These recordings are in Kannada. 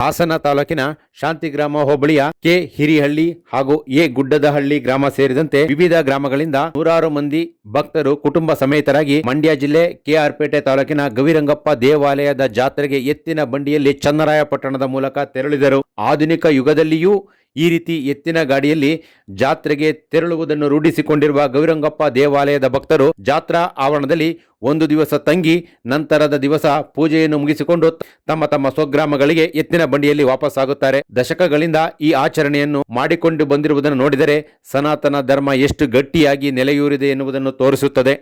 ಹಾಸನ ತಾಲೂಕಿನ ಶಾಂತಿಗ್ರಾಮ ಹೋಬಳಿಯ ಕೆ ಹಿರಿಹಳ್ಳಿ ಹಾಗೂ ಎ ಗುಡ್ಡದಹಳ್ಳಿ ಗ್ರಾಮ ಸೇರಿದಂತೆ ವಿವಿಧ ಗ್ರಾಮಗಳಿಂದ ನೂರಾರು ಮಂದಿ ಭಕ್ತರು ಕುಟುಂಬ ಸಮೇತರಾಗಿ ಮಂಡ್ಯ ಜಿಲ್ಲೆ ಕೆಆರ್ಪೇಟೆ ತಾಲೂಕಿನ ಗವಿರಂಗಪ್ಪ ದೇವಾಲಯದ ಜಾತ್ರೆಗೆ ಎತ್ತಿನ ಬಂಡಿಯಲ್ಲಿ ಚನ್ನರಾಯಪಟ್ಟಣದ ಮೂಲಕ ತೆರಳಿದರು. ಆಧುನಿಕ ಯುಗದಲ್ಲಿಯೂ ಈ ರೀತಿ ಎತ್ತಿನ ಗಾಡಿಯಲ್ಲಿ ಜಾತ್ರೆಗೆ ತೆರಳುವುದನ್ನು ರೂಢಿಸಿಕೊಂಡಿರುವ ಗವಿರಂಗಪ್ಪ ದೇವಾಲಯದ ಭಕ್ತರು ಜಾತ್ರಾ ಆವರಣದಲ್ಲಿ ಒಂದು ದಿವಸ ತಂಗಿ ನಂತರದ ದಿವಸ ಪೂಜೆಯನ್ನು ಮುಗಿಸಿಕೊಂಡು ತಮ್ಮ ತಮ್ಮ ಸ್ವಗ್ರಾಮಗಳಿಗೆ ಎತ್ತಿನ ಬಂಡಿಯಲ್ಲಿ ವಾಪಸ್ಸಾಗುತ್ತಾರೆ. ದಶಕಗಳಿಂದ ಈ ಆಚರಣೆಯನ್ನು ಮಾಡಿಕೊಂಡು ಬಂದಿರುವುದನ್ನು ನೋಡಿದರೆ ಸನಾತನ ಧರ್ಮ ಎಷ್ಟು ಗಟ್ಟಿಯಾಗಿ ನೆಲೆಯೂರಿದೆ ಎನ್ನುವುದನ್ನು ತೋರಿಸುತ್ತದೆ.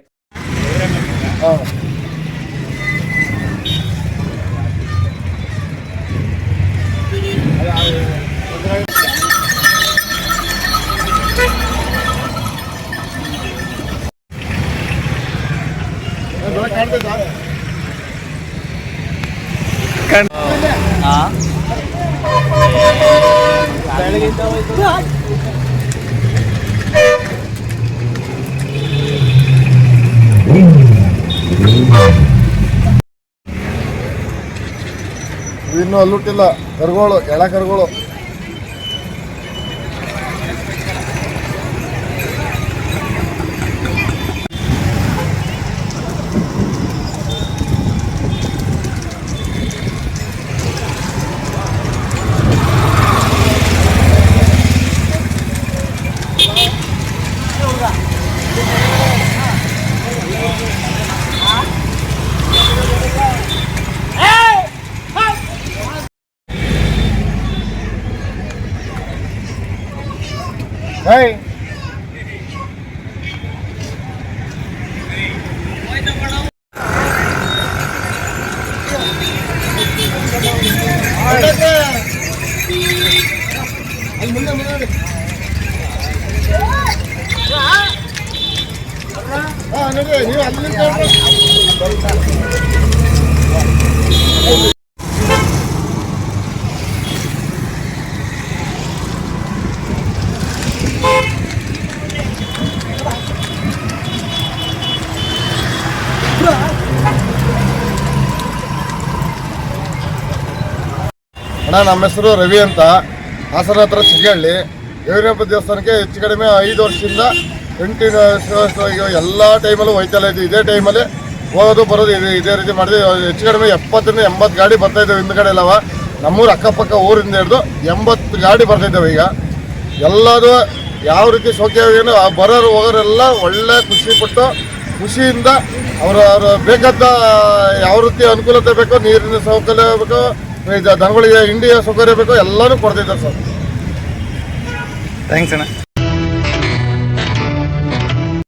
ಇನ್ನು ಅಲ್ಲುಟ್ಟಿಲ್ಲ ಕರುಗಳು, ಎಳ ಕರುಗಳು. Hey. ಅಣ್ಣ, ನಮ್ಮ ಹೆಸರು ರವಿ ಅಂತ, ಹಾಸನ ಹತ್ರ ಚಿಕ್ಕಹಳ್ಳಿ. ಗವಿರಂಗಪ್ಪ ದೇವಸ್ಥಾನಕ್ಕೆ ಹೆಚ್ಚು ಕಡಿಮೆ 5 ವರ್ಷದಿಂದ ಕಂಟಿನ್ಯೂಸ್ ಎಲ್ಲ ಟೈಮಲ್ಲೂ ಹೋಯ್ತಲ್ಲ ಇದ್ದು. ಇದೇ ಟೈಮಲ್ಲಿ ಹೋಗೋದು ಬರೋದು ಇದೇ ರೀತಿ ಮಾಡಿದ್ವಿ. ಹೆಚ್ಚು ಕಡಿಮೆ 70ರಿಂದ 80 ಗಾಡಿ ಬರ್ತಾಯಿದ್ದಾವೆ. ಹಿಂದ್ಗಡೆ ಎಲ್ಲವ ನಮ್ಮೂರು ಅಕ್ಕಪಕ್ಕ ಊರಿಂದ ಹಿಡಿದು 80 ಗಾಡಿ ಬರ್ತಾಯಿದ್ದಾವೆ. ಈಗ ಎಲ್ಲದು ಯಾವ ರೀತಿ ಸೌಖ್ಯವೇನು ಬರೋರು ಹೋಗೋರೆಲ್ಲ ಒಳ್ಳೆ ಖುಷಿಪಟ್ಟು ಖುಷಿಯಿಂದ ಅವ್ರ ಬೇಕಾದ ಯಾವ ರೀತಿ ಅನುಕೂಲತೆ ಬೇಕೋ, ನೀರಿನ ಸೌಕರ್ಯ ಬೇಕೋ, ದನಗಳಿಗೆ ಹಿಂಡಿಯ ಸೌಕರ್ಯ ಬೇಕೋ ಎಲ್ಲನೂ ಕೊಡ್ತಿದ್ದಾರೆ ಸರ್. ಥ್ಯಾಂಕ್ಸ್ ಅಣ್ಣ.